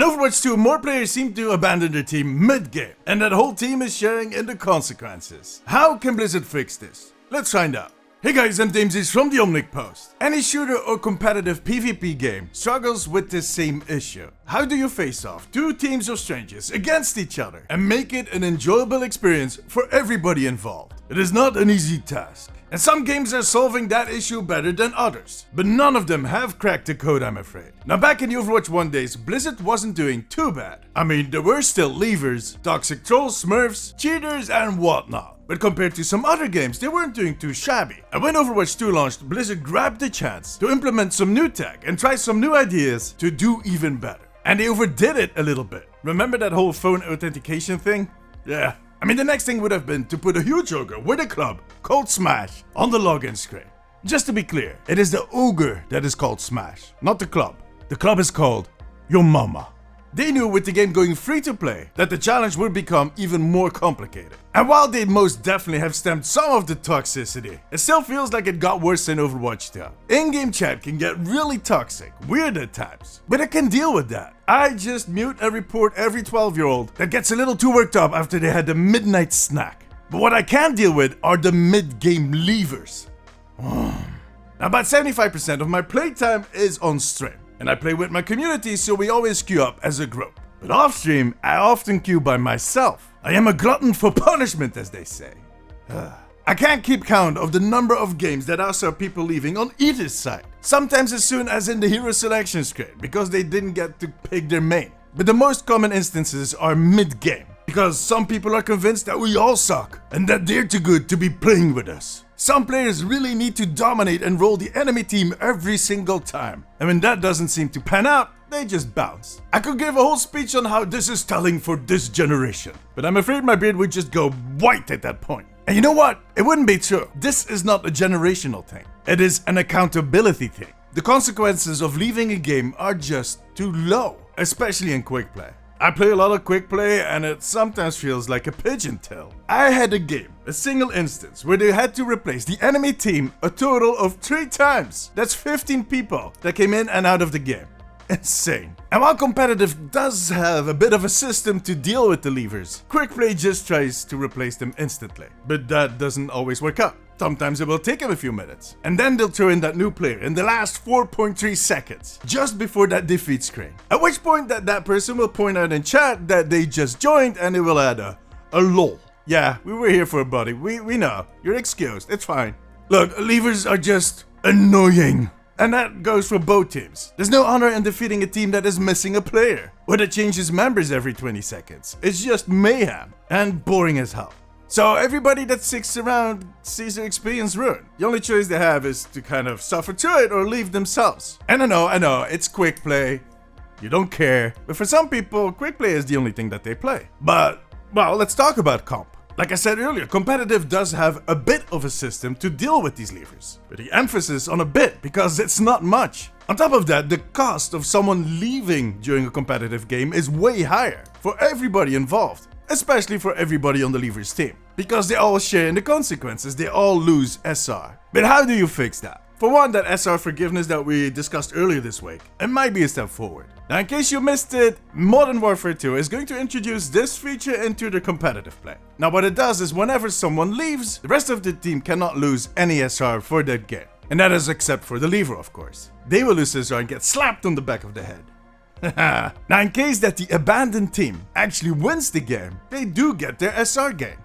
In Overwatch 2, more players seem to abandon their team mid-game, and that whole team is sharing in the consequences. How can Blizzard fix this? Let's find out. Hey guys, I'm Damesies from the Omnic Post. Any shooter or competitive PvP game struggles with this same issue. How do you face off two teams of strangers against each other and make it an enjoyable experience for everybody involved? It is not an easy task. And some games are solving that issue better than others, but none of them have cracked the code, I'm afraid. Now back in the Overwatch 1 days, Blizzard wasn't doing too bad. I mean, there were still levers, toxic trolls, smurfs, cheaters and whatnot. But compared to some other games, they weren't doing too shabby. And when Overwatch 2 launched, Blizzard grabbed the chance to implement some new tech and try some new ideas to do even better. And they overdid it a little bit. Remember that whole phone authentication thing? Yeah. I mean, the next thing would have been to put a huge ogre with a club called Smash on the login screen. Just to be clear, it is the ogre that is called Smash, not the club. The club is called Your Mama. They knew with the game going free to play that the challenge would become even more complicated. And while they most definitely have stemmed some of the toxicity, it still feels like it got worse in Overwatch 2. In-game chat can get really toxic, weird at times, but I can deal with that. I just mute and report every 12-year-old that gets a little too worked up after they had the midnight snack. But what I can't deal with are the mid-game leavers. Now about 75% of my playtime is on stream. And I play with my community, so we always queue up as a group. But off stream, I often queue by myself. I am a glutton for punishment, as they say. I can't keep count of the number of games that I saw people leaving on either side. Sometimes as soon as in the hero selection screen, because they didn't get to pick their main. But the most common instances are mid-game, because some people are convinced that we all suck, and that they're too good to be playing with us. Some players really need to dominate and roll the enemy team every single time. And when that doesn't seem to pan out, they just bounce. I could give a whole speech on how this is telling for this generation, but I'm afraid my beard would just go white at that point. And you know what? It wouldn't be true. This is not a generational thing. It is an accountability thing. The consequences of leaving a game are just too low, especially in quick play. I play a lot of quick play and it sometimes feels like a pigeon tail. I had a game, a single instance, where they had to replace the enemy team a total of 3 times. That's 15 people that came in and out of the game. Insane. And while competitive does have a bit of a system to deal with the levers, quick play just tries to replace them instantly. But that doesn't always work out. Sometimes it will take them a few minutes. And then they'll throw in that new player in the last 4.3 seconds, just before that defeat screen. At which point that person will point out in chat that they just joined and it will add a lol. Yeah, we were here for a buddy. We know. You're excused. It's fine. Look, levers are just annoying. And that goes for both teams. There's no honor in defeating a team that is missing a player, or that changes members every 20 seconds. It's just mayhem and boring as hell. So everybody that sticks around sees their experience ruined. The only choice they have is to kind of suffer through it or leave themselves. And I know, it's quick play. You don't care. But for some people, quick play is the only thing that they play. But, well, let's talk about comp. Like I said earlier, competitive does have a bit of a system to deal with these levers. But the emphasis on a bit, because it's not much. On top of that, the cost of someone leaving during a competitive game is way higher for everybody involved. Especially for everybody on the levers team. Because they all share in the consequences, they all lose SR. But how do you fix that? For one, that SR forgiveness that we discussed earlier this week, it might be a step forward. Now in case you missed it, Modern Warfare 2 is going to introduce this feature into the competitive play. Now what it does is whenever someone leaves, the rest of the team cannot lose any SR for that game. And that is except for the lever, of course. They will lose SR and get slapped on the back of the head. Now in case that the abandoned team actually wins the game, they do get their SR gain.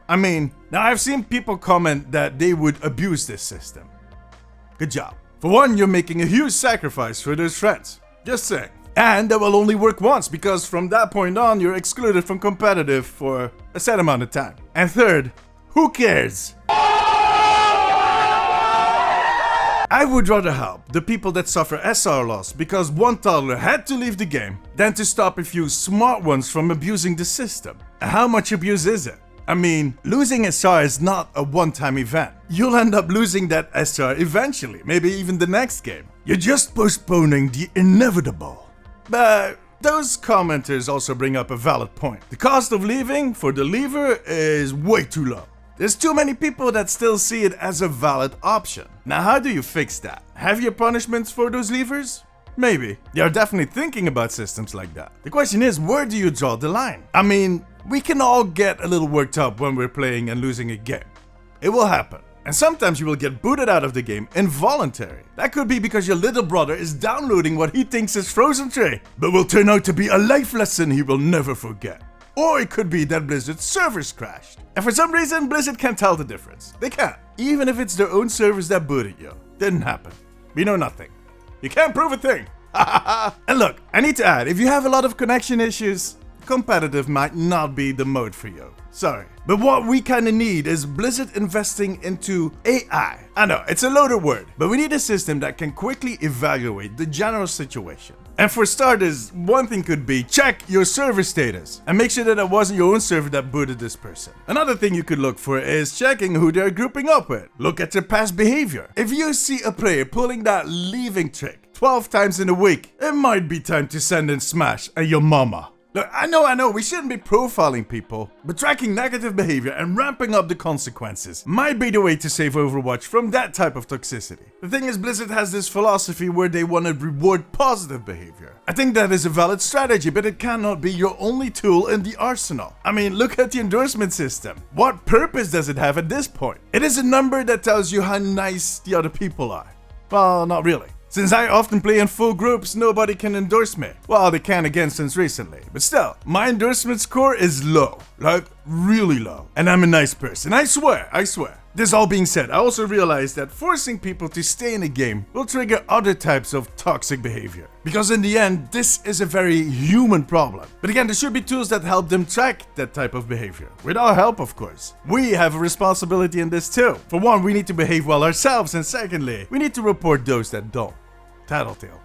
I mean, now I've seen people comment that they would abuse this system. Good job. For one, you're making a huge sacrifice for those friends. Just saying. And that will only work once, because from that point on, you're excluded from competitive for a set amount of time. And third, who cares? I would rather help the people that suffer SR loss because one toddler had to leave the game than to stop a few smart ones from abusing the system. And how much abuse is it? I mean, losing SR is not a one-time event. You'll end up losing that SR eventually, maybe even the next game. You're just postponing the inevitable. But those commenters also bring up a valid point. The cost of leaving for the lever is way too low. There's too many people that still see it as a valid option. Now how do you fix that? Have your punishments for those levers? Maybe. They are definitely thinking about systems like that. The question is, where do you draw the line? I mean, we can all get a little worked up when we're playing and losing a game. It will happen. And sometimes you will get booted out of the game involuntary. That could be because your little brother is downloading what he thinks is Frozen 3, but will turn out to be a life lesson he will never forget. Or it could be that Blizzard's servers crashed. And for some reason, Blizzard can't tell the difference. They can't. Even if it's their own servers that booted you. Didn't happen. We know nothing. You can't prove a thing. And look, I need to add, if you have a lot of connection issues, competitive might not be the mode for you. Sorry. But what we kinda need is Blizzard investing into AI. I know, it's a loaded word, but we need a system that can quickly evaluate the general situation. And for starters, one thing could be check your server status and make sure that it wasn't your own server that booted this person. Another thing you could look for is checking who they're grouping up with. Look at their past behavior. If you see a player pulling that leaving trick 12 times in a week, it might be time to send in Smash and your mama. Look, I know, we shouldn't be profiling people, but tracking negative behavior and ramping up the consequences might be the way to save Overwatch from that type of toxicity. The thing is, Blizzard has this philosophy where they want to reward positive behavior. I think that is a valid strategy, but it cannot be your only tool in the arsenal. I mean, look at the endorsement system. What purpose does it have at this point? It is a number that tells you how nice the other people are. Well, not really. Since I often play in full groups, nobody can endorse me. Well, they can again since recently. But still, my endorsement score is low. Like, really low. And I'm a nice person. I swear. This all being said, I also realized that forcing people to stay in a game will trigger other types of toxic behavior. Because in the end, this is a very human problem. But again, there should be tools that help them track that type of behavior. With our help, of course. We have a responsibility in this too. For one, we need to behave well ourselves, and secondly, we need to report those that don't. Tattletale.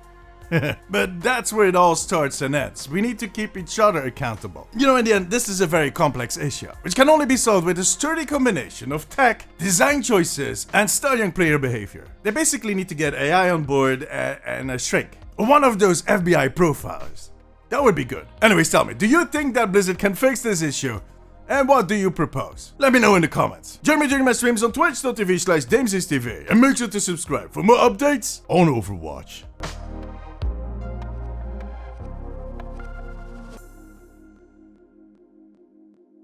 But that's where it all starts and ends. We need to keep each other accountable. You know, in the end, this is a very complex issue, which can only be solved with a sturdy combination of tech, design choices, and studying player behavior. They basically need to get AI on board and a shrink. Or one of those FBI profilers. That would be good. Anyways, tell me, do you think that Blizzard can fix this issue? And what do you propose? Let me know in the comments. Join me during my streams on twitch.tv/DamesIsTV and make sure to subscribe for more updates on Overwatch.